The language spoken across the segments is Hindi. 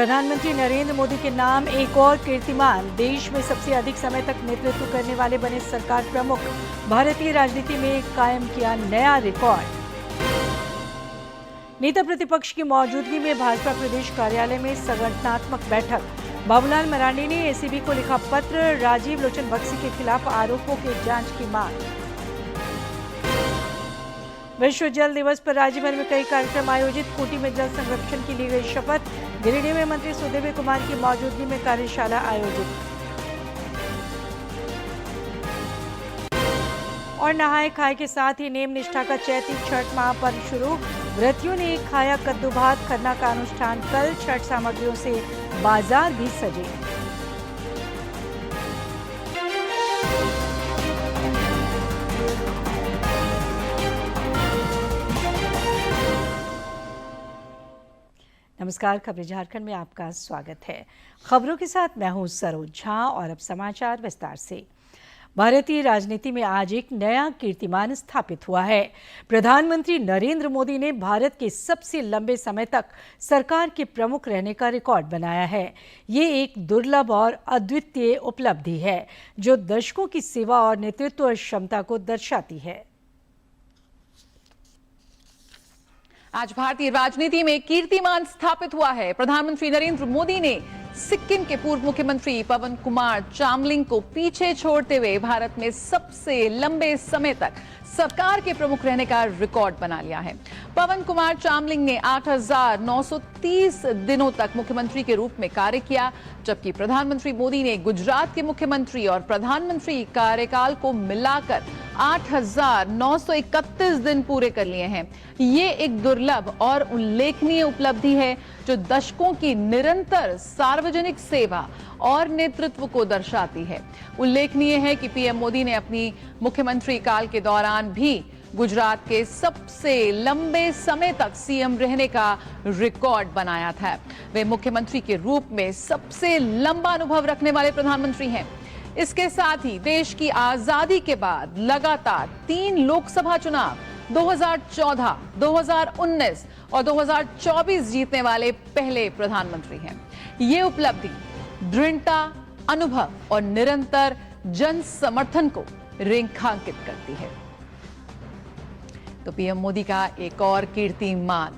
प्रधानमंत्री नरेंद्र मोदी के नाम एक और कीर्तिमान। देश में सबसे अधिक समय तक नेतृत्व करने वाले बने सरकार प्रमुख। भारतीय राजनीति में कायम किया नया रिकॉर्ड। नेता प्रतिपक्ष की मौजूदगी में भाजपा प्रदेश कार्यालय में संगठनात्मक बैठक। बाबूलाल मरांडी ने एसीबी को लिखा पत्र, राजीव लोचन बक्सी के खिलाफ आरोपों की जांच की मांग। विश्व जल दिवस पर राज्य भर में कई कार्यक्रम आयोजित। खूंटी में जल संरक्षण की ली गई शपथ। गिरिडीह में मंत्री सुदेवी कुमार की मौजूदगी में कार्यशाला आयोजित। और नहाए खाए के साथ ही नेम निष्ठा का चैती छठ महापर्व शुरू। व्रतियों ने खाया कद्दू भात। खरना का अनुष्ठान कल। छठ सामग्रियों से बाजार भी सजे। नमस्कार, खबरें झारखंड में आपका स्वागत है। खबरों के साथ मैं हूं सरोज झा और अब समाचार विस्तार से। भारतीय राजनीति में आज एक नया कीर्तिमान स्थापित हुआ है। प्रधानमंत्री नरेंद्र मोदी ने भारत के सबसे लंबे समय तक सरकार के प्रमुख रहने का रिकॉर्ड बनाया है। ये एक दुर्लभ और अद्वितीय उपलब्धि है जो दशकों की सेवा और नेतृत्व क्षमता को दर्शाती है। आज भारतीय राजनीति में कीर्तिमान स्थापित हुआ है। प्रधानमंत्री नरेंद्र मोदी ने सिक्किम के पूर्व मुख्यमंत्री पवन कुमार चामलिंग को पीछे छोड़ते हुए भारत में सबसे लंबे समय तक सरकार के प्रमुख रहने का रिकॉर्ड बना लिया है। पवन कुमार चामलिंग ने 8,930 दिनों तक मुख्यमंत्री के रूप में कार्य किया, जबकि प्रधानमंत्री मोदी ने गुजरात के मुख्यमंत्री और प्रधानमंत्री कार्यकाल को मिलाकर 8,931 दिन पूरे कर लिए हैं। ये एक दुर्लभ और उल्लेखनीय उपलब्धि है जो दशकों की निरंतर सार्वजनिक सेवा और नेतृत्व को दर्शाती है। उल्लेखनीय है कि पीएम मोदी ने अपनी मुख्यमंत्री काल के दौरान भी गुजरात के सबसे लंबे समय तक सीएम रहने का रिकॉर्ड बनाया था। वे मुख्यमंत्री के रूप में सबसे लंबा अनुभव रखने वाले प्रधानमंत्री हैं। इसके साथ ही देश की आजादी के बाद लगातार 3 लोकसभा चुनाव 2014, 2019 और 2024 जीतने वाले पहले प्रधानमंत्री हैं। ये उपलब्धि दृढ़ता, अनुभव और निरंतर जन समर्थन को रेखांकित करती है। तो पीएम मोदी का एक और कीर्तिमान।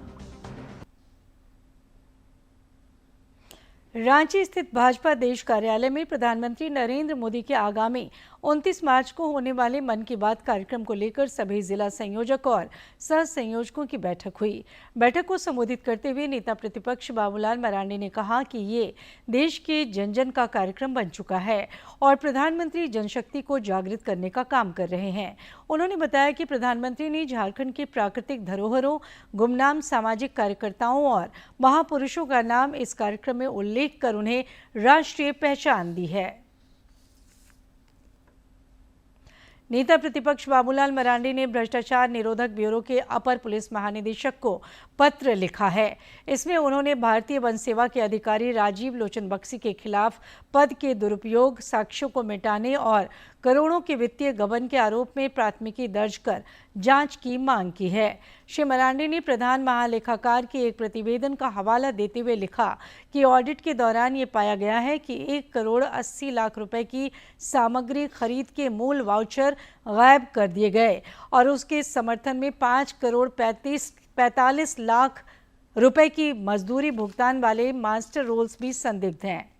रांची स्थित भाजपा देश कार्यालय में प्रधानमंत्री नरेंद्र मोदी के आगामी 29 मार्च को होने वाले मन की बात कार्यक्रम को लेकर सभी जिला संयोजक और सह संयोजकों की बैठक हुई। बैठक को संबोधित करते हुए नेता प्रतिपक्ष बाबूलाल मरांडी ने कहा कि ये देश के जन जन का कार्यक्रम बन चुका है और प्रधानमंत्री जनशक्ति को जागृत करने का काम कर रहे हैं। उन्होंने बताया कि प्रधानमंत्री ने झारखंड के प्राकृतिक धरोहरों, गुमनाम सामाजिक कार्यकर्ताओं और महापुरुषों का नाम इस कार्यक्रम में उल्लेख कर उन्हें राष्ट्रीय पहचान दी है। नेता प्रतिपक्ष बाबूलाल मरांडी ने भ्रष्टाचार निरोधक ब्यूरो के अपर पुलिस महानिदेशक को पत्र लिखा है। इसमें उन्होंने भारतीय वन सेवा के अधिकारी राजीव लोचन बक्सी के खिलाफ पद के दुरुपयोग, साक्ष्यों को मिटाने और करोड़ों के वित्तीय गबन के आरोप में प्राथमिकी दर्ज कर जांच की मांग की है। श्री मरांडी ने प्रधान महालेखाकार के एक प्रतिवेदन का हवाला देते हुए लिखा कि ऑडिट के दौरान ये पाया गया है कि 1,80,00,000 रुपए की सामग्री खरीद के मूल वाउचर गायब कर दिए गए और उसके समर्थन में 5,45 लाख रुपए की मजदूरी भुगतान वाले मास्टर रोल्स भी संदिग्ध हैं।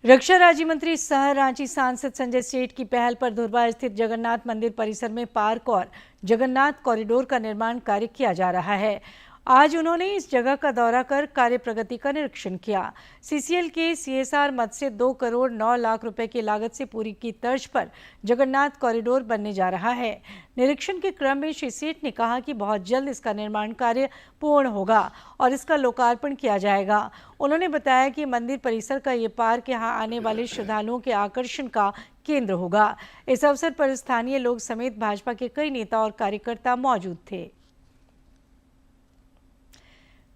रक्षा राज्य मंत्री सह रांची सांसद संजय सेठ की पहल पर धुर्वा स्थित जगन्नाथ मंदिर परिसर में पार्क और जगन्नाथ कॉरिडोर का निर्माण कार्य किया जा रहा है। आज उन्होंने इस जगह का दौरा कर कार्य प्रगति का निरीक्षण किया। सीसीएल के सीएसआर मद से 2,09,00,000 रुपए की लागत से पूरी की तर्ज पर जगन्नाथ कॉरिडोर बनने जा रहा है। निरीक्षण के क्रम में श्री सेठ ने कहा कि बहुत जल्द इसका निर्माण कार्य पूर्ण होगा और इसका लोकार्पण किया जाएगा। उन्होंने बताया कि मंदिर परिसर का ये पार्क यहाँ आने वाले श्रद्धालुओं के आकर्षण का केंद्र होगा। इस अवसर पर स्थानीय लोग समेत भाजपा के कई नेता और कार्यकर्ता मौजूद थे।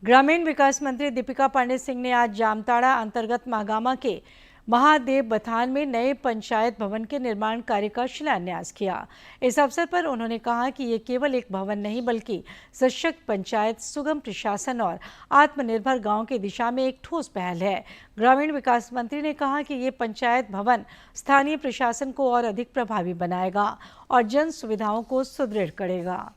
ग्रामीण विकास मंत्री दीपिका पांडे सिंह ने आज जामताड़ा अंतर्गत महागामा के महादेव बथान में नए पंचायत भवन के निर्माण कार्य का शिलान्यास किया। इस अवसर पर उन्होंने कहा कि ये केवल एक भवन नहीं बल्कि सशक्त पंचायत, सुगम प्रशासन और आत्मनिर्भर गांव की दिशा में एक ठोस पहल है। ग्रामीण विकास मंत्री ने कहा कि ये पंचायत भवन स्थानीय प्रशासन को और अधिक प्रभावी बनाएगा और जन सुविधाओं को सुदृढ़ करेगा।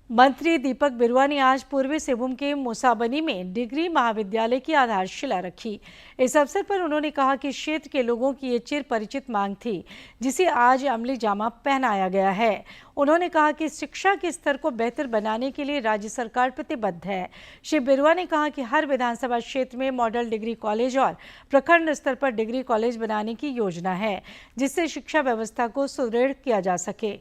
मंत्री दीपक बिरुआ ने आज पूर्वी सिंहभूम के मुसाबनी में डिग्री महाविद्यालय की आधारशिला रखी। इस अवसर पर उन्होंने कहा कि क्षेत्र के लोगों की ये चिर परिचित मांग थी, जिसे आज अमली जामा पहनाया गया है। उन्होंने कहा कि शिक्षा के स्तर को बेहतर बनाने के लिए राज्य सरकार प्रतिबद्ध है। श्री बिरुआ ने कहा कि हर विधानसभा क्षेत्र में मॉडल डिग्री कॉलेज और प्रखंड स्तर पर डिग्री कॉलेज बनाने की योजना है, जिससे शिक्षा व्यवस्था को सुदृढ़ किया जा सके।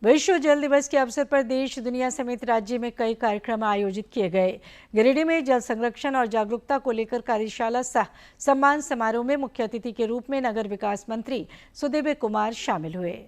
विश्व जल दिवस के अवसर पर देश दुनिया समेत राज्य में कई कार्यक्रम आयोजित किए गए। गिरिडीह में जल संरक्षण और जागरूकता को लेकर कार्यशाला सह सम्मान समारोह में मुख्य अतिथि के रूप में नगर विकास मंत्री सुदेव कुमार शामिल हुए।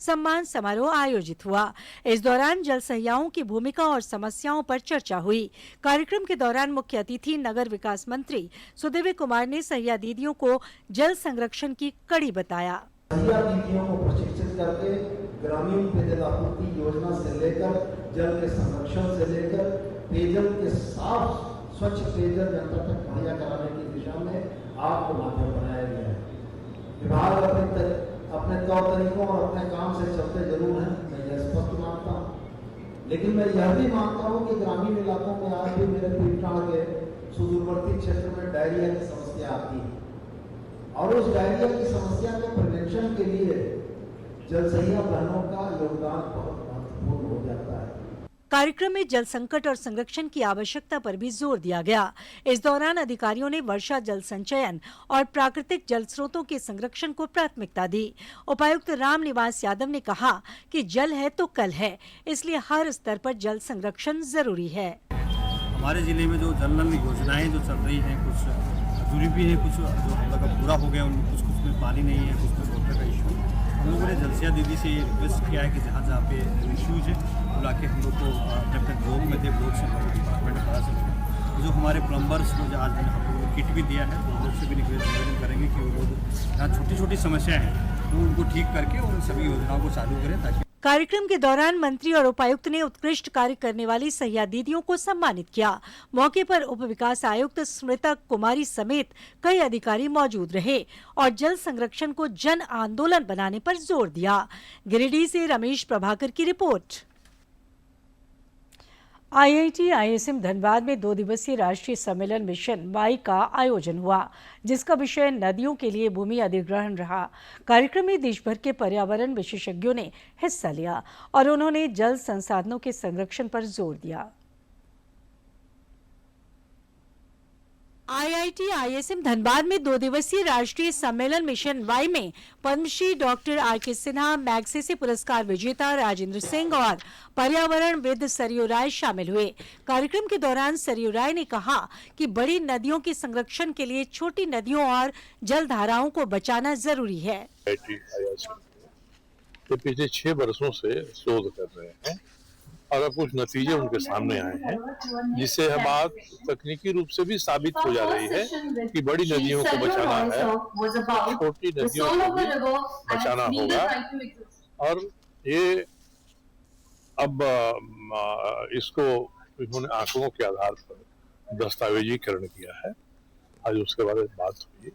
सम्मान समारोह आयोजित हुआ। इस दौरान जल सहियाओं की भूमिका और समस्याओं पर चर्चा हुई। कार्यक्रम के दौरान मुख्य अतिथि नगर विकास मंत्री सुदेव कुमार ने सहिया दीदियों को जल संरक्षण की कड़ी बताया। सहिया दीदियों को प्रशिक्षित करके ग्रामीण पेयजल आपूर्ति योजना से लेकर जल के संरक्षण से लेकर पेयजल के साफ स्वच्छ पेयजल जनता तक मुहैया कराने की दिशा में आपको माध्यम बनाया गया है। विभाग अपने तौर तरीकों और अपने काम से चलते जरूर हैं, मैं यह स्पष्ट मानता हूँ, लेकिन मैं यह भी मानता हूँ कि ग्रामीण इलाकों में आज भी मेरे पीड़िताओं के सुदूरवर्ती क्षेत्र में डायरिया की समस्या आती है और उस डायरिया की समस्या के प्रिवेंशन के लिए जलसहिया बहनों का योगदान बहुत महत्वपूर्ण हो जाता है। कार्यक्रम में जल संकट और संरक्षण की आवश्यकता पर भी जोर दिया गया। इस दौरान अधिकारियों ने वर्षा जल संचयन और प्राकृतिक जल स्रोतों के संरक्षण को प्राथमिकता दी। उपायुक्त राम निवास यादव ने कहा कि जल है तो कल है, इसलिए हर स्तर पर जल संरक्षण जरूरी है। हमारे जिले में जो जल नल योजनाएं जो चल रही हैं, कुछ अधूरी भी है, कुछ जो मतलब पूरा हो गया, कुछ में पानी नहीं है, कुछ में वाटर का इशू। हम लोगों ने जलसिया दीदी से ये रिक्वेस्ट किया है कि जहाँ जहाँ पे इश्यूज है बुला के हम लोग को जब तक ब्लॉक में थे ब्लॉक से डिपार्टमेंट में पता चल जो हमारे प्लम्बर्स को जो आज मैंने हम लोगों को किट भी दिया है, तो उन से भी निवेदन करेंगे कि वो लोग जहाँ छोटी छोटी समस्याएं हैं तो उनको ठीक करके और सभी योजनाओं को चालू करें ताकि। कार्यक्रम के दौरान मंत्री और उपायुक्त ने उत्कृष्ट कार्य करने वाली सहिया दीदियों को सम्मानित किया। मौके पर उप विकास आयुक्त स्मृता कुमारी समेत कई अधिकारी मौजूद रहे और जल संरक्षण को जन आंदोलन बनाने पर जोर दिया। गिरिडीह से रमेश प्रभाकर की रिपोर्ट। IIT ISM धनबाद में 2 दिवसीय राष्ट्रीय सम्मेलन मिशन वाई का आयोजन हुआ, जिसका विषय नदियों के लिए भूमि अधिग्रहण रहा। कार्यक्रम में देश भर के पर्यावरण विशेषज्ञों ने हिस्सा लिया और उन्होंने जल संसाधनों के संरक्षण पर जोर दिया। IIT ISM धनबाद में 2 दिवसीय राष्ट्रीय सम्मेलन मिशन वाई में Padmashri doctor RK Sinha, Magsaysay पुरस्कार विजेता राजेंद्र सिंह और पर्यावरणविद सरयू राय शामिल हुए। कार्यक्रम के दौरान सरयू राय ने कहा कि बड़ी नदियों के संरक्षण के लिए छोटी नदियों और जल धाराओं को बचाना जरूरी है। तो पिछले 6 वर्षों से शोध कर रहे हैं और अब कुछ नतीजे उनके सामने आए हैं, जिससे यह बात तकनीकी रूप से भी साबित हो जा रही है कि बड़ी नदियों को बचाना है, छोटी नदियों को भी बचाना होगा। और ये अब इसको इन्होंने आंकड़ों के आधार पर दस्तावेजीकरण किया है। आज उसके बारे में बात हुई।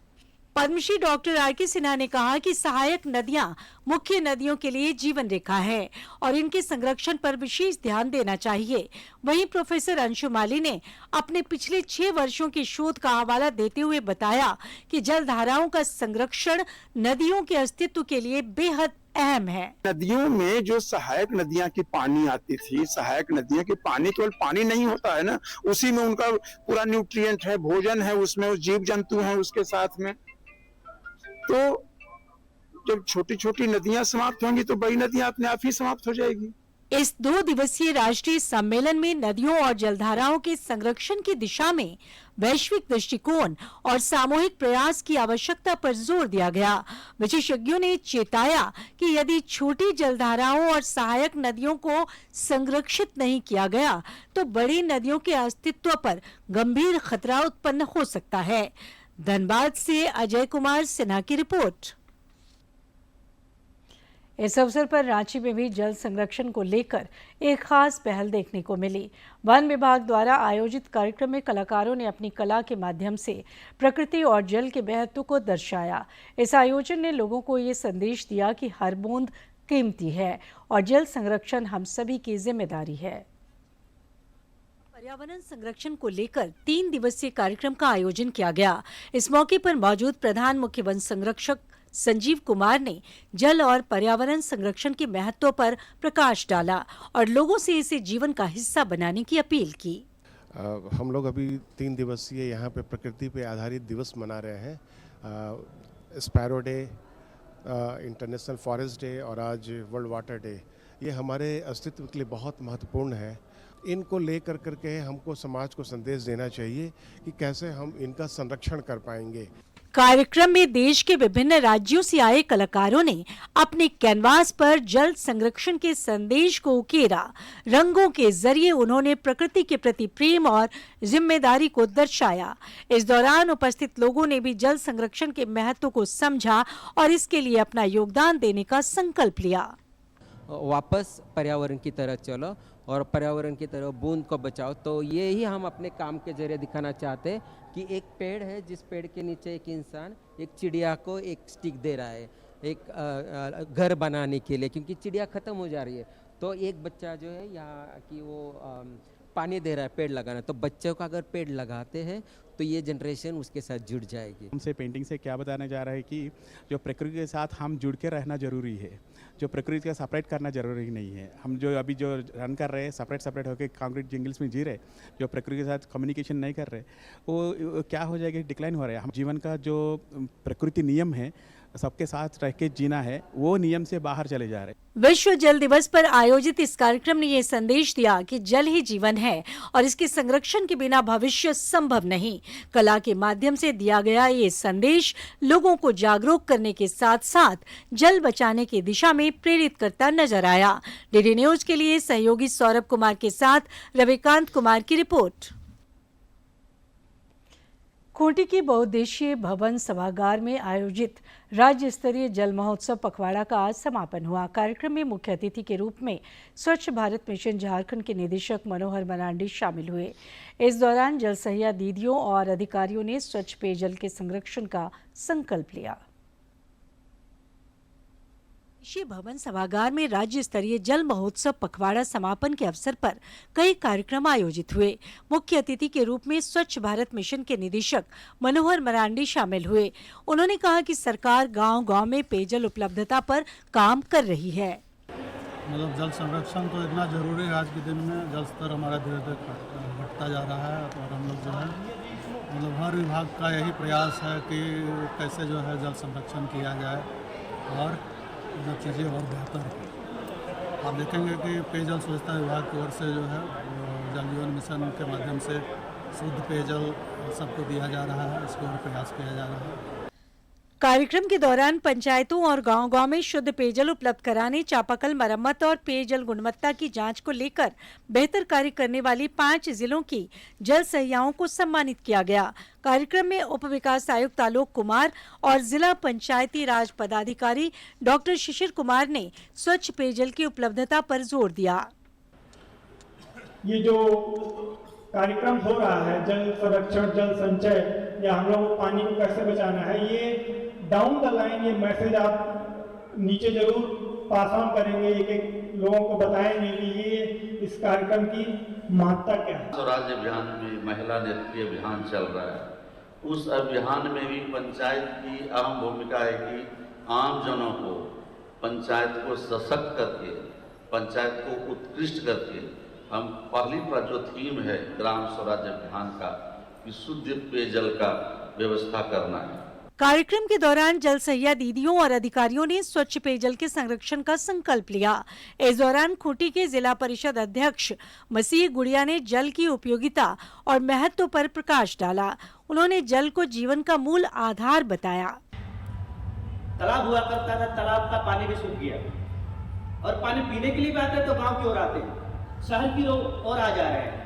पद्मश्री डॉक्टर RK सिन्हा ने कहा कि सहायक नदियां मुख्य नदियों के लिए जीवन रेखा है और इनके संरक्षण पर विशेष ध्यान देना चाहिए। वहीं प्रोफेसर अंशु माली ने अपने पिछले 6 वर्षों की शोध का हवाला देते हुए बताया कि जल धाराओं का संरक्षण नदियों के अस्तित्व के लिए बेहद अहम है। नदियों में जो सहायक नदियां की पानी आती थी, सहायक नदियां की पानी केवल पानी नहीं होता है ना, उसी में उनका पूरा न्यूट्रिएंट है, भोजन है, उसमें जीव जंतु हैं उसके साथ में। तो जब छोटी छोटी नदियां समाप्त होंगी तो बड़ी नदियां अपने आप ही समाप्त हो जाएगी। इस 2 दिवसीय राष्ट्रीय सम्मेलन में नदियों और जलधाराओं के संरक्षण की दिशा में वैश्विक दृष्टिकोण और सामूहिक प्रयास की आवश्यकता पर जोर दिया गया। विशेषज्ञों ने चेताया कि यदि छोटी जलधाराओं और सहायक नदियों को संरक्षित नहीं किया गया तो बड़ी नदियों के अस्तित्व पर गंभीर खतरा उत्पन्न हो सकता है। धनबाद से अजय कुमार सिन्हा की रिपोर्ट। इस अवसर पर रांची में भी जल संरक्षण को लेकर एक खास पहल देखने को मिली। वन विभाग द्वारा आयोजित कार्यक्रम में कलाकारों ने अपनी कला के माध्यम से प्रकृति और जल के महत्व को दर्शाया। इस आयोजन ने लोगों को ये संदेश दिया कि हर बूंद कीमती है और जल संरक्षण हम सभी की जिम्मेदारी है। पर्यावरण संरक्षण को लेकर 3 दिवसीय कार्यक्रम का आयोजन किया गया। इस मौके पर मौजूद प्रधान मुख्य वन संरक्षक संजीव कुमार ने जल और पर्यावरण संरक्षण के महत्व पर प्रकाश डाला और लोगों से इसे जीवन का हिस्सा बनाने की अपील की। हम लोग अभी 3 दिवसीय यहाँ पे प्रकृति पे आधारित दिवस मना रहे हैं। Sparrow day, international forest day और आज वर्ल्ड वाटर डे। ये हमारे अस्तित्व के लिए बहुत महत्वपूर्ण है। इनको लेकर करके हमको समाज को संदेश देना चाहिए कि कैसे हम इनका संरक्षण कर पाएंगे। कार्यक्रम में देश के विभिन्न राज्यों से आए कलाकारों ने अपने कैनवास पर जल संरक्षण के संदेश को उकेरा। रंगों के जरिए उन्होंने प्रकृति के प्रति प्रेम और जिम्मेदारी को दर्शाया। इस दौरान उपस्थित लोगों ने भी जल संरक्षण के महत्व को समझा और इसके लिए अपना योगदान देने का संकल्प लिया। वापस पर्यावरण की तरह चलो और पर्यावरण की तरह बूंद को बचाओ। तो ये ही हम अपने काम के जरिए दिखाना चाहते हैं कि एक पेड़ है, जिस पेड़ के नीचे एक इंसान एक चिड़िया को एक स्टिक दे रहा है एक घर बनाने के लिए, क्योंकि चिड़िया ख़त्म हो जा रही है। तो एक बच्चा जो है यहाँ कि वो पानी दे रहा है पेड़ लगाना, तो बच्चों का अगर पेड़ लगाते हैं तो ये जनरेशन उसके साथ जुड़ जाएगी। हमसे पेंटिंग से क्या बताने जा रहा है कि जो प्रकृति के साथ हम जुड़ के रहना जरूरी है, जो प्रकृति का सेपरेट करना जरूरी नहीं है। हम जो अभी जो रन कर रहे हैं सेपरेट होकर कंक्रीट जंगल्स में जी रहे, जो प्रकृति के साथ कम्युनिकेशन नहीं कर रहे, वो क्या हो जाएगा, डिक्लाइन हो रहा है। हम जीवन का जो प्रकृति नियम है सबके साथ रह के जीना है, वो नियम से बाहर चले जा रहे। विश्व जल दिवस पर आयोजित इस कार्यक्रम ने ये संदेश दिया कि जल ही जीवन है और इसके संरक्षण के बिना भविष्य संभव नहीं। कला के माध्यम से दिया गया ये संदेश लोगों को जागरूक करने के साथ साथ जल बचाने की दिशा में प्रेरित करता नजर आया। डीडी न्यूज के लिए सहयोगी सौरभ कुमार के साथ रविकांत कुमार की रिपोर्ट। खूंटी के बहुउद्देशीय भवन सभागार में आयोजित राज्य स्तरीय जल महोत्सव पखवाड़ा का आज समापन हुआ। कार्यक्रम में मुख्य अतिथि के रूप में स्वच्छ भारत मिशन झारखंड के निदेशक मनोहर मरांडी शामिल हुए। इस दौरान जल सहिया दीदियों और अधिकारियों ने स्वच्छ पेयजल के संरक्षण का संकल्प लिया। भवन सभागार में राज्य स्तरीय जल महोत्सव पखवाड़ा समापन के अवसर पर कई कार्यक्रम आयोजित हुए। मुख्य अतिथि के रूप में स्वच्छ भारत मिशन के निदेशक मनोहर मरांडी शामिल हुए। उन्होंने कहा कि सरकार गांव-गांव में पेयजल उपलब्धता पर काम कर रही है। मतलब जल संरक्षण तो इतना जरूरी है। आज के दिन में जल स्तर हमारा धीरे धीरे घटता जा रहा है और हम लोग जो है मतलब हर विभाग का यही प्रयास है कि कैसे जो है जल संरक्षण किया जाए और जो चीज़ें और बेहतर हो। आप देखेंगे कि पेयजल स्वच्छता विभाग की ओर से जो है जल जीवन मिशन के माध्यम से शुद्ध पेयजल सबको दिया जा रहा है, इसकी ओर प्रयास किया जा रहा है। कार्यक्रम के दौरान पंचायतों और गांव-गांव में शुद्ध पेयजल उपलब्ध कराने, चापाकल मरम्मत और पेयजल गुणवत्ता की जांच को लेकर बेहतर कार्य करने वाली 5 जिलों की जल सहियाओं को सम्मानित किया गया। कार्यक्रम में उप विकास आयुक्त आलोक कुमार और जिला पंचायती राज पदाधिकारी डॉक्टर शिशिर कुमार ने स्वच्छ पेयजल की उपलब्धता पर जोर दिया। ये जो कार्यक्रम हो रहा है जल संरक्षण, जल संचय या हम लोग पानी को कैसे बचाना है, ये डाउन द लाइन ये मैसेज आप नीचे जरूर पास ऑन करेंगे, एक लोगों को बताएंगे कि ये इस कार्यक्रम की महत्ता क्या है। स्वराज अभियान में महिला नेतृत्व अभियान चल रहा है। उस अभियान में भी पंचायत की अहम भूमिका है कि आम जनों को पंचायत को सशक्त करके, पंचायत को उत्कृष्ट करके हम पहली पर जो थीम है ग्राम स्वराज अभियान का, शुद्ध पेयजल का व्यवस्था करना है। कार्यक्रम के दौरान जल सहिया दीदियों और अधिकारियों ने स्वच्छ पेयजल के संरक्षण का संकल्प लिया। इस दौरान खूंटी के जिला परिषद अध्यक्ष मसीह गुड़िया ने जल की उपयोगिता और महत्व पर प्रकाश डाला। उन्होंने जल को जीवन का मूल आधार बताया। तालाब हुआ करता था, तालाब का पानी भी सूख गया और पानी पीने के लिए भी आते हैं तो गांव की ओर आते हैं, शहर की ओर आ जा रहे हैं।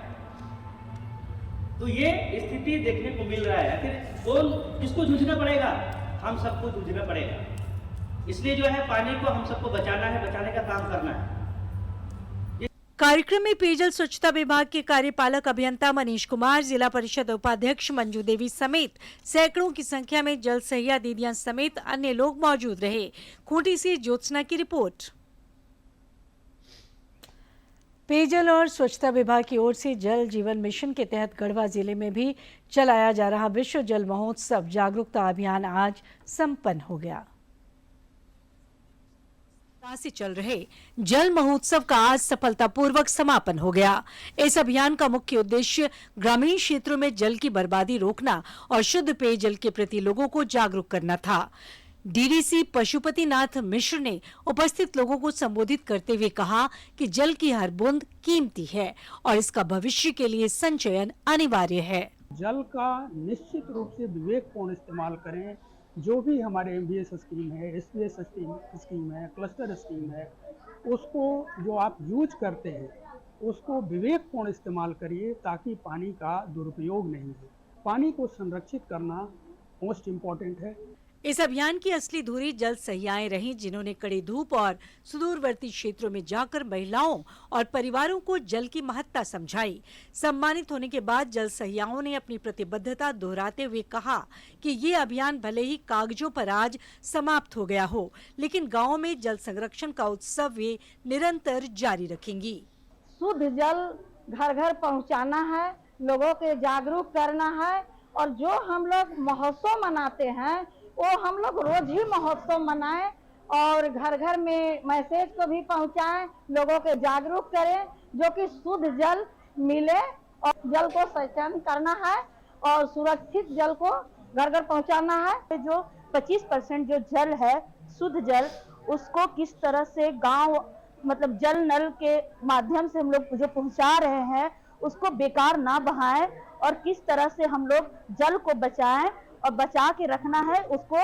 तो ये स्थिति देखने को मिल रहा है। आखिर कौन किसको जूझना पड़ेगा? हम सबको जूझना पड़ेगा। इसलिए जो है पानी को हम सबको बचाना है, बचाने का काम करना है। कार्यक्रम में पेयजल स्वच्छता विभाग के कार्यपालक अभियंता मनीष कुमार, जिला परिषद उपाध्यक्ष मंजू देवी समेत सैकड़ों की संख्या में जल सहिया दीदियां समेत अन्य लोग मौजूद रहे। खूंटी से ज्योत्सना की रिपोर्ट। पेयजल और स्वच्छता विभाग की ओर से जल जीवन मिशन के तहत गढ़वा जिले में भी चलाया जा रहा विश्व जल महोत्सव जागरूकता अभियान आज संपन्न हो गया। से चल रहे जल महोत्सव का आज सफलतापूर्वक समापन हो गया। इस अभियान का मुख्य उद्देश्य ग्रामीण क्षेत्रों में जल की बर्बादी रोकना और शुद्ध पेयजल के प्रति लोगों को जागरूक करना था। डीडीसी पशुपति नाथ मिश्र ने उपस्थित लोगों को संबोधित करते हुए कहा कि जल की हर बूंद कीमती है और इसका भविष्य के लिए संचयन अनिवार्य है। जल का निश्चित रूप से विवेकपूर्ण इस्तेमाल करें। जो भी हमारे एमबीएस स्कीम है, एसपीएस स्कीम है, क्लस्टर स्कीम है, उसको जो आप यूज करते हैं उसको विवेकपूर्ण इस्तेमाल करिए ताकि पानी का दुरुपयोग नहीं हो। पानी को संरक्षित करना मोस्ट इम्पोर्टेंट है। इस अभियान की असली धुरी जल सहियाएं रहीं, जिन्होंने कड़ी धूप और सुदूरवर्ती क्षेत्रों में जाकर महिलाओं और परिवारों को जल की महत्ता समझाई। सम्मानित होने के बाद जल सहियाओं ने अपनी प्रतिबद्धता दोहराते हुए कहा कि ये अभियान भले ही कागजों पर आज समाप्त हो गया हो, लेकिन गाँव में जल संरक्षण का उत्सव वे निरंतर जारी रखेंगी। शुद्ध जल घर घर पहुँचाना है, लोगों के जागरूक करना है और जो हम लोग महोत्सव मनाते हैं वो हम लोग रोज ही महोत्सव मनाएं और घर घर में मैसेज को भी पहुंचाएं, लोगों के जागरूक करें जो कि शुद्ध जल मिले और जल को संचयन करना है और सुरक्षित जल को घर घर पहुंचाना है। जो 25% जो जल है शुद्ध जल, उसको किस तरह से गांव मतलब जल नल के माध्यम से हम लोग जो पहुंचा रहे हैं उसको बेकार ना बहाएं और किस तरह से हम लोग जल को बचाएं और बचा के रखना है, उसको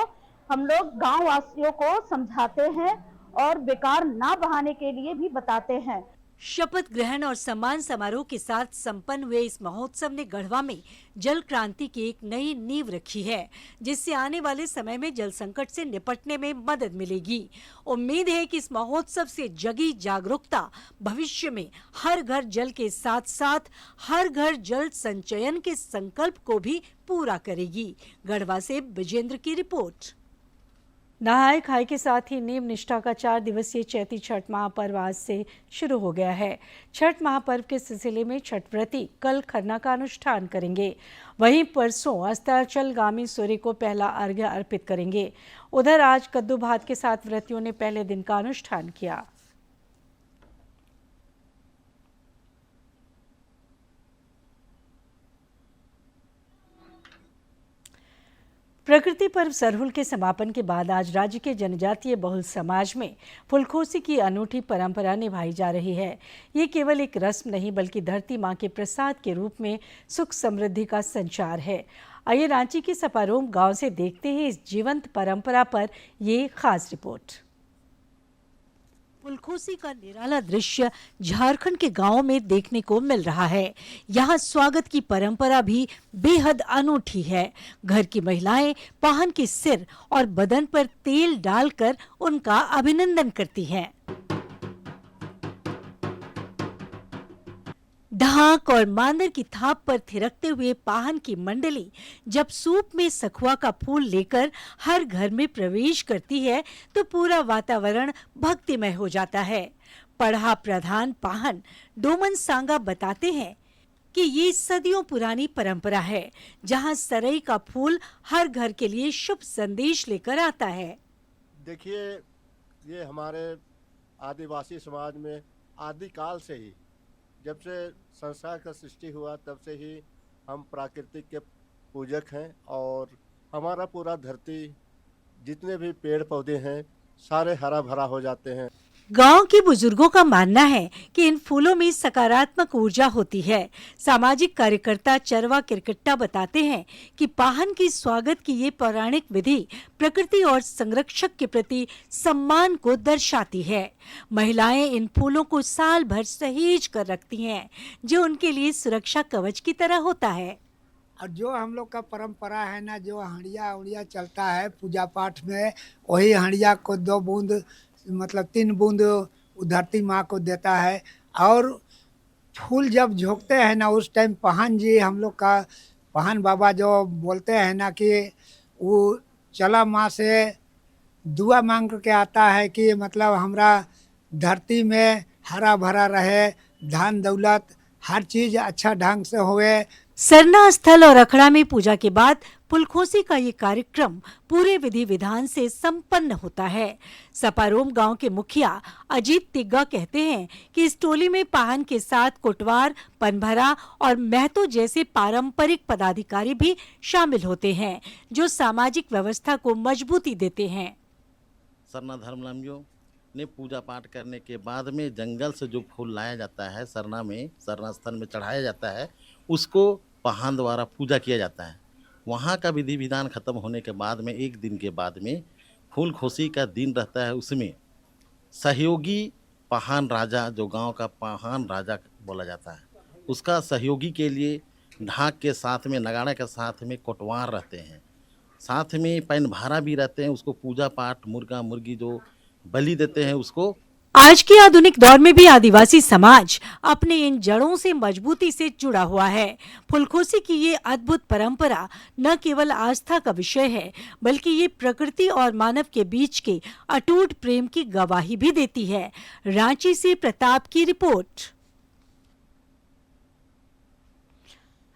हम लोग गांव वासियों को समझाते हैं और बेकार ना बहाने के लिए भी बताते हैं। शपथ ग्रहण और सम्मान समारोह के साथ संपन्न हुए इस महोत्सव ने गढ़वा में जल क्रांति की एक नई नींव रखी है, जिससे आने वाले समय में जल संकट से निपटने में मदद मिलेगी। उम्मीद है कि इस महोत्सव से जगी जागरूकता भविष्य में हर घर जल के साथ साथ हर घर जल संचयन के संकल्प को भी पूरा करेगी। गढ़वा से विजेंद्र की रिपोर्ट। नहाय खाए के साथ ही नेम निष्ठा का 4 दिवसीय चैती छठ महापर्व आज से शुरू हो गया है। छठ महापर्व के सिलसिले में छठ व्रती कल खरना का अनुष्ठान करेंगे। वहीं परसों अस्ताचलगामी सूर्य को पहला अर्घ्य अर्पित करेंगे। उधर आज कद्दू भात के साथ व्रतियों ने पहले दिन का अनुष्ठान किया। प्रकृति पर्व सरहुल के समापन के बाद आज राज्य के जनजातीय बहुल समाज में फुलखोसी की अनूठी परंपरा निभाई जा रही है। ये केवल एक रस्म नहीं बल्कि धरती मां के प्रसाद के रूप में सुख समृद्धि का संचार है। आइए रांची के सपारोम गांव से देखते हैं इस जीवंत परंपरा पर ये खास रिपोर्ट। फुलखोसी का निराला दृश्य झारखंड के गांवों में देखने को मिल रहा है। यहाँ स्वागत की परंपरा भी बेहद अनूठी है। घर की महिलाएं पाहन के सिर और बदन पर तेल डालकर उनका अभिनंदन करती हैं। ढाक और मांदर की थाप पर थिरकते हुए पाहन की मंडली जब सूप में सखुआ का फूल लेकर हर घर में प्रवेश करती है तो पूरा वातावरण भक्तिमय हो जाता है। पढ़ा प्रधान पाहन डोमन सांगा बताते हैं कि ये सदियों पुरानी परंपरा है, जहां सरई का फूल हर घर के लिए शुभ संदेश लेकर आता है। देखिए, ये हमारे आदिवासी समाज में आदिकाल से ही, जब से संसार का सृष्टि हुआ तब से ही हम प्राकृतिक के पूजक हैं और हमारा पूरा धरती जितने भी पेड़ पौधे हैं सारे हरा भरा हो जाते हैं। गांव के बुजुर्गों का मानना है कि इन फूलों में सकारात्मक ऊर्जा होती है। सामाजिक कार्यकर्ता चरवा किरकिट्टा बताते हैं कि पाहन के स्वागत की ये पौराणिक विधि प्रकृति और संरक्षक के प्रति सम्मान को दर्शाती है। महिलाएं इन फूलों को साल भर सहेज कर रखती हैं, जो उनके लिए सुरक्षा कवच की तरह होता है। और जो हम लोग का परंपरा है ना, जो हंडिया उड़िया चलता है पूजा पाठ में, वही हंडिया को 2 बूंद मतलब 3 बूंद धरती माँ को देता है। और फूल जब झोंकते हैं ना, उस टाइम पहन जी हम लोग का पहन बाबा जो बोलते हैं ना कि वो चला माँ से दुआ मांग के आता है कि मतलब हमरा धरती में हरा भरा रहे, धन दौलत हर चीज अच्छा ढंग से होए। सरना स्थल और अखड़ा में पूजा के बाद फुलखोसी का ये कार्यक्रम पूरे विधि विधान से संपन्न होता है। सपारोम गांव के मुखिया अजीत तिग्गा कहते हैं कि इस टोली में पाहन के साथ कोटवार, पनभरा और महतो जैसे पारंपरिक पदाधिकारी भी शामिल होते हैं, जो सामाजिक व्यवस्था को मजबूती देते हैं। सरना धर्मावलंबियों ने पूजा पाठ करने के बाद में जंगल से जो फूल लाया जाता है सरना स्थल में चढ़ाया जाता है, उसको पाहन द्वारा पूजा किया जाता है। वहाँ का विधि विधान खत्म होने के बाद में 1 दिन के बाद में फूल खोसी का दिन रहता है। उसमें सहयोगी पाहन राजा, जो गांव का पाहन राजा बोला जाता है, उसका सहयोगी के लिए ढाक के साथ में नगाड़े के साथ में कोटवार रहते हैं, साथ में पैनभारा भी रहते हैं। उसको पूजा पाठ मुर्गा मुर्गी जो बलि देते हैं उसको। आज के आधुनिक दौर में भी आदिवासी समाज अपने इन जड़ों से मजबूती से जुड़ा हुआ है। फुलखोसी की ये अद्भुत परंपरा न केवल आस्था का विषय है, बल्कि ये प्रकृति और मानव के बीच के अटूट प्रेम की गवाही भी देती है। रांची से प्रताप की रिपोर्ट।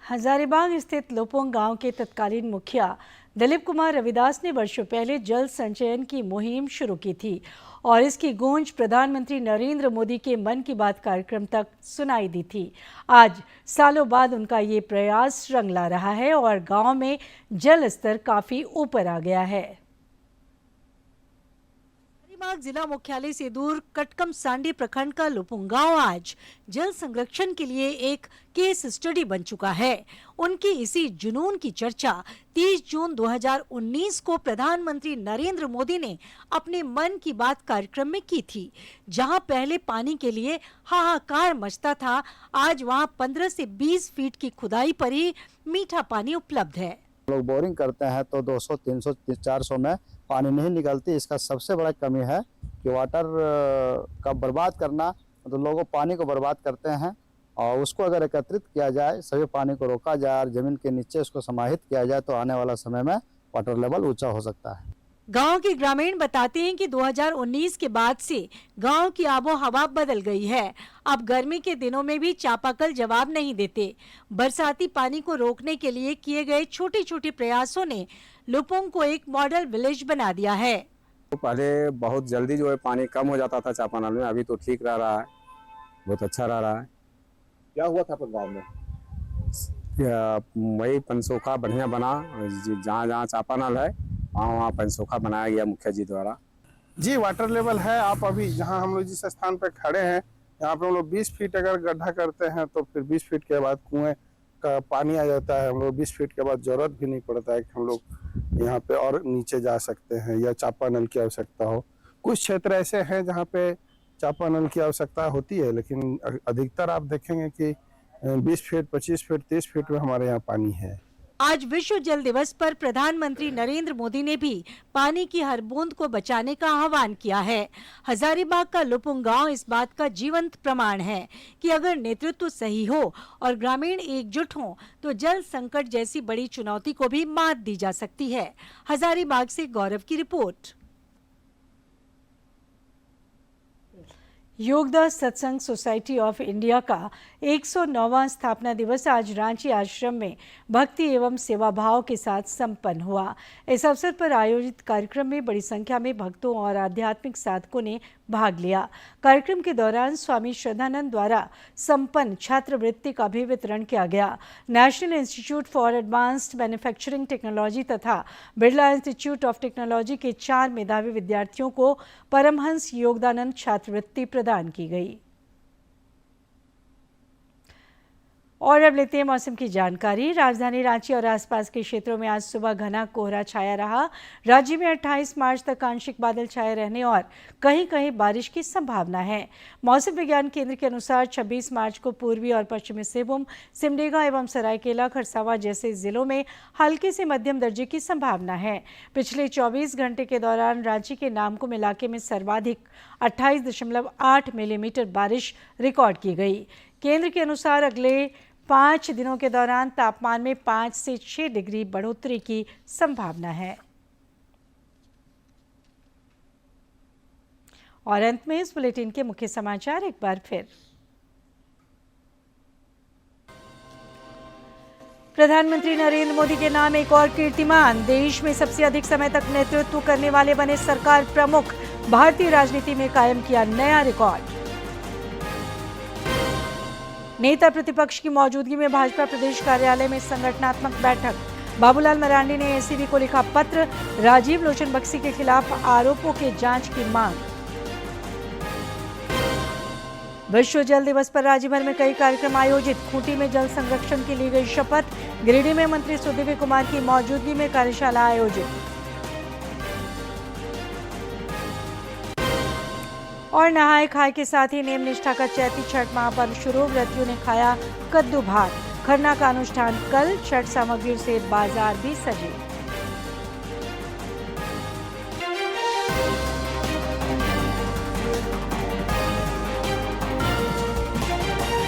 हजारीबाग स्थित लोपोंग गांव के तत्कालीन मुखिया दिलीप कुमार रविदास ने वर्षों पहले जल संचयन की मुहिम शुरू की थी और इसकी गूंज प्रधानमंत्री नरेंद्र मोदी के मन की बात कार्यक्रम तक सुनाई दी थी। आज सालों बाद उनका ये प्रयास रंग ला रहा है और गांव में जल स्तर काफी ऊपर आ गया है। हजारीबाग जिला मुख्यालय से दूर कटकम सांडी प्रखंड का लोपुंग गांव आज जल संरक्षण के लिए एक केस स्टडी बन चुका है। उनकी इसी जुनून की चर्चा 30 जून 2019 को प्रधानमंत्री नरेंद्र मोदी ने अपने मन की बात कार्यक्रम में की थी। जहां पहले पानी के लिए हाहाकार मचता था, आज वहां 15 से 20 फीट की खुदाई पर ही मीठा पानी उपलब्ध है। लोग बोरिंग करते हैं तो 200, 300, 400 में पानी नहीं निकलती। इसका सबसे बड़ा कमी है कि वाटर का बर्बाद करना, तो लोगों पानी को बर्बाद करते हैं और उसको अगर एकत्रित किया जाए, सभी पानी को रोका जाए और जमीन के नीचे उसको समाहित किया जाए तो आने वाला समय में वाटर लेवल ऊंचा हो सकता है। गांव के ग्रामीण बताते हैं कि 2019 के बाद से गांव की आबो हवा बदल गई है। अब गर्मी के दिनों में भी चापाकल जवाब नहीं देते। बरसाती पानी को रोकने के लिए किए गए छोटे छोटे प्रयासों ने लोपोंग को एक मॉडल विलेज बना दिया है। तो पहले बहुत जल्दी जो है पानी कम हो जाता था चापानल में, अभी तो ठीक रह रहा है, बहुत अच्छा रह रहा है। क्या हुआ था आपके गाँव में? वही पंचसोखा बढ़िया बना, जहाँ जहाँ चापानल है वहाँ पंचसोखा बनाया गया मुखिया जी द्वारा। जी वाटर लेवल है। आप अभी जहाँ हम लोग जिस स्थान पर खड़े हैं, यहाँ पे हम लोग 20 फीट अगर गड्ढा करते हैं तो फिर 20 फीट के बाद कुएं का पानी आ जाता है। हम लोग 20 फीट के बाद जरूरत भी नहीं पड़ता है कि हम लोग यहाँ पे और नीचे जा सकते हैं या चापानल की आवश्यकता हो। कुछ क्षेत्र ऐसे हैं जहाँ पे चापानल की आवश्यकता होती है, लेकिन अधिकतर आप देखेंगे कि 20 फीट, 25 फीट, 30 फीट में हमारे यहाँ पानी है। आज विश्व जल दिवस पर प्रधानमंत्री नरेंद्र मोदी ने भी पानी की हर बूंद को बचाने का आह्वान किया है। हजारीबाग का लोपुंग गांव इस बात का जीवंत प्रमाण है कि अगर नेतृत्व सही हो और ग्रामीण एकजुट हों तो जल संकट जैसी बड़ी चुनौती को भी मात दी जा सकती है। हजारीबाग से गौरव की रिपोर्ट। योगदास सत्संग सोसाइटी ऑफ इंडिया का 109वां स्थापना दिवस आज रांची आश्रम में भक्ति एवं सेवा भाव के साथ संपन्न हुआ। इस अवसर पर आयोजित कार्यक्रम में बड़ी संख्या में भक्तों और आध्यात्मिक साधकों ने भाग लिया। कार्यक्रम के दौरान स्वामी श्रद्धानंद द्वारा संपन्न छात्रवृत्ति का भी वितरण किया गया। National institute for advanced manufacturing technology तथा बिरला इंस्टीट्यूट ऑफ टेक्नोलॉजी के 4 मेधावी विद्यार्थियों को परमहंस योगदानंद छात्रवृत्ति प्रदान की गई। और अब लेते हैं मौसम की जानकारी। राजधानी रांची और आसपास के क्षेत्रों में आज सुबह घना कोहरा छाया रहा। राज्य में 28 मार्च तक आंशिक बादल छाए रहने और कहीं-कहीं बारिश की संभावना है। मौसम विज्ञान केंद्र के अनुसार 26 मार्च को पूर्वी और पश्चिमी सिंहभूम, सिमडेगा एवं सरायकेला खरसावां जैसे जिलों में हल्के से मध्यम दर्जे की संभावना है। पिछले 24 घंटे के दौरान रांची के नामकुम इलाके में सर्वाधिक 28.8 मिलीमीटर बारिश रिकॉर्ड की गई। केंद्र के अनुसार अगले 5 दिनों के दौरान तापमान में 5 से 6 डिग्री बढ़ोतरी की संभावना है। और अंत में इस बुलेटिन के मुख्य समाचार एक बार फिर। प्रधानमंत्री नरेंद्र मोदी के नाम एक और कीर्तिमान। देश में सबसे अधिक समय तक नेतृत्व करने वाले बने सरकार प्रमुख। भारतीय राजनीति में कायम किया नया रिकॉर्ड। नेता प्रतिपक्ष की मौजूदगी में भाजपा प्रदेश कार्यालय में संगठनात्मक बैठक। बाबूलाल मरांडी ने एसीबी को लिखा पत्र, राजीव लोचन बक्सी के खिलाफ आरोपों के जांच की मांग। विश्व जल दिवस पर राज्य भर में कई कार्यक्रम आयोजित। खूंटी में जल संरक्षण की ली गई शपथ। गिरिडीह में मंत्री सुदीव्य कुमार की मौजूदगी में कार्यशाला आयोजित। और नहाय खाए के साथ ही नेम निष्ठा का चैती छठ महापर्व शुरू। व्रतियों ने खाया कद्दू भात। खरना का अनुष्ठान कल। छठ सामग्रियों से बाजार भी सजे।